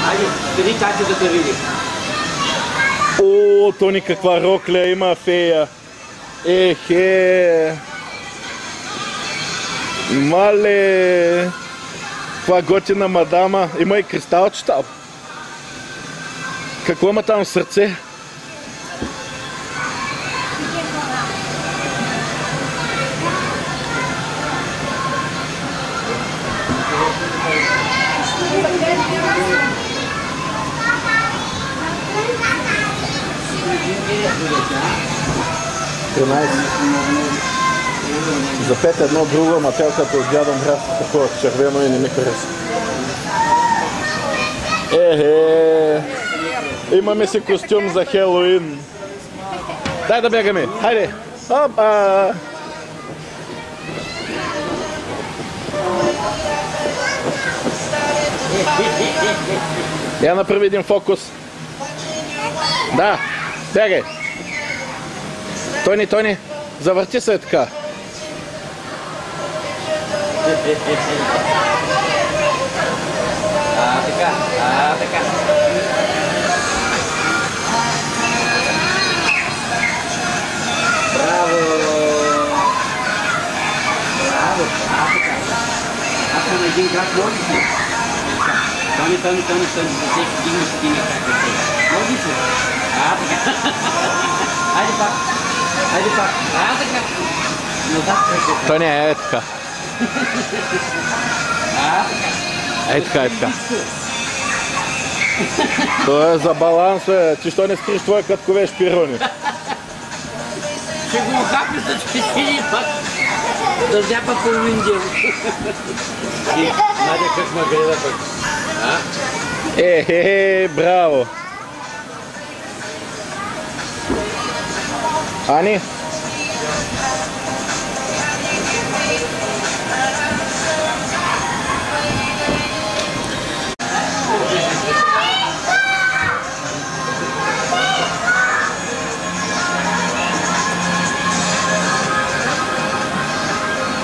Айде, къде тати да те види? О, Тони, каква рокля има фея. Ехе. Мале. Каква готина мадама. Има и кристалчета. Какво има там в сърце? За 5 едно друго, ама тя като гледам храста такова червено и не ми хареса. Имаме си костюм за Хелоуин. Дай да бягаме, хайде! Опа! Я направи един фокус. Да, бягай! Тони, завърти се така. Така. Браво! Така. Аз съм един крак можеш ли? Тони, всеки дигнеш един крак. Можеш ли? Така. Айде пак. Така. Назад кръгът. Тони, е така. Така. То е за баланс, ти що не скриш твоя кратковеш пирони? Ще го хапи за спечели пак. Да взяпа половин дел. Надя как ма гледа пък. Браво! Ани?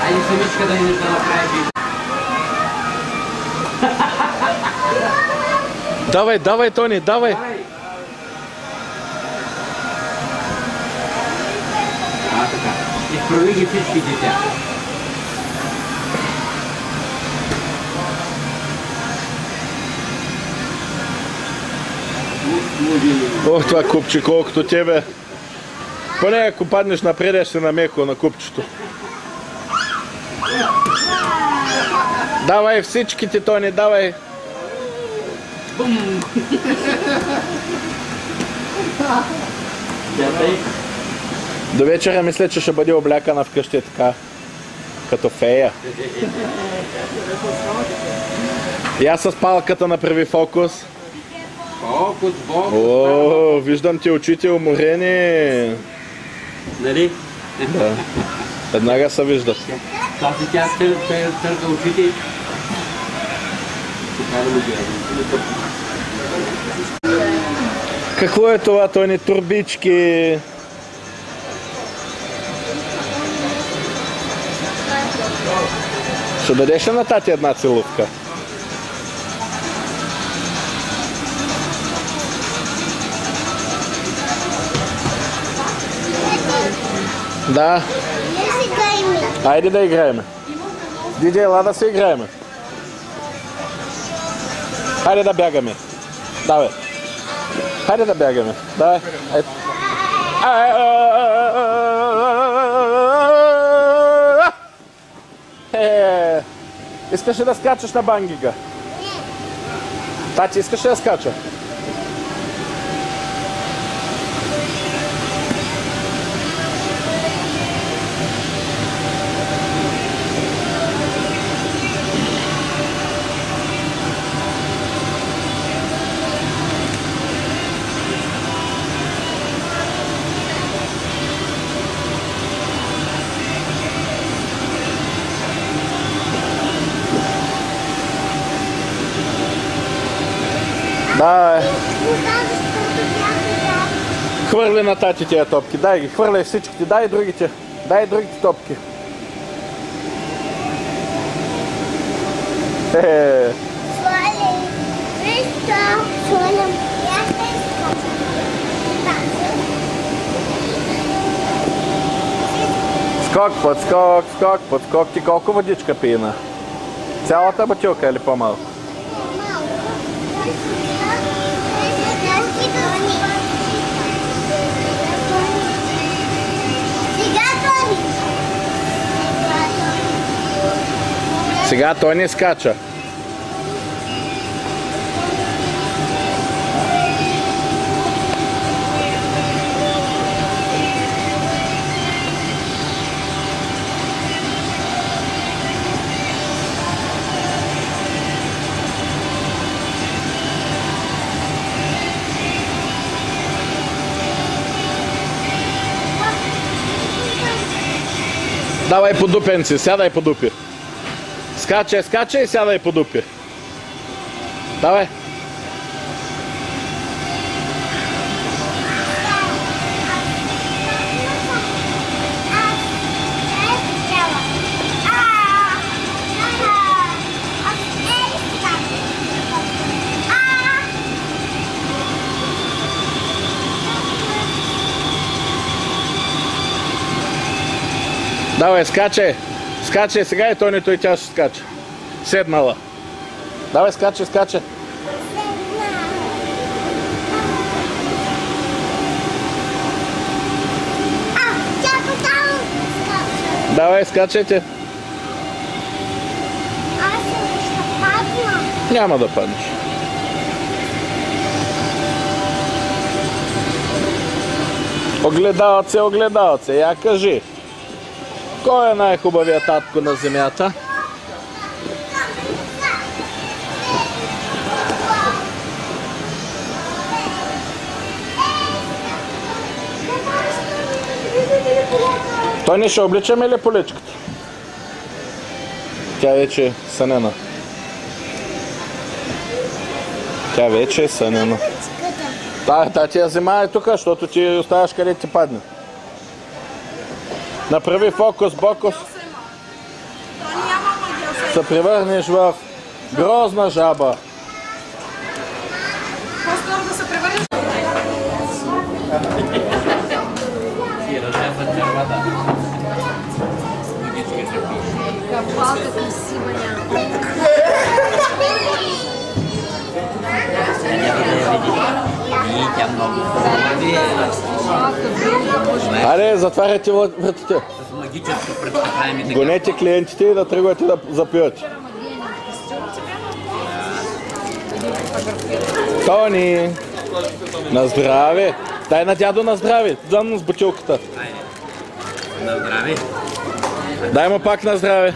Айде самичка да ни да направи. Давай, Тони, давай! Така. Изправи ги всички дитя. Ох, това купче, колкото тебе. Поне ако паднеш напред, ще намеко на купчето. Давай всичките, Тони, давай! Бум! До вечера мисля, че ще бъде облякана вкъщи така, като фея. Я с палката направи фокус. Фокус. О, виждам ти очите уморени. Нали? Да. Веднага се виждат. Тази тя търга очите. Какво е това, Тони? Турбички? Ще дадеш ли на тати една целувка? Да. Айде да играем. Диди, ела да се играем. Хайде да бягаме. Давай. Хайде да бягаме. Давай. Искаш ли да скачаш на бангига? Тати, искаш ли да скача? Давай. Хвърли на тати тия топки. Дай ги, хвърляй всичките. Дай другите. Дай другите топки. Скок, подскок. Ти колко водичка пина? Цялата бутилка или по-малко? Сега той не скача. Давай по дупенци, сядай по дупи. Скачай и сядай по дупи. Давай. Давай, скачай, сега и Тони, той тя ще скача. Седнала. Давай, скачай. Давай, скачайте. Няма да паднеш. Огледалце, я кажи. Кой е най-хубавият татко на земята? Той не ще обличаме ли поличката? Тя вече е сънена. Та ти я взема тук, защото ти оставаш къде ти падне. Направи фокус, бокус. Се превърнеш в грозна жаба. По-скоро да се превърнеш. Капалка красива няма. Аре, затваряйте вратите. Гонете клиентите и да тръгвате да запивате. Тони! На здраве! Дай на дядо на здраве! Заедно с бутилката. На здраве! Дай му пак на здраве!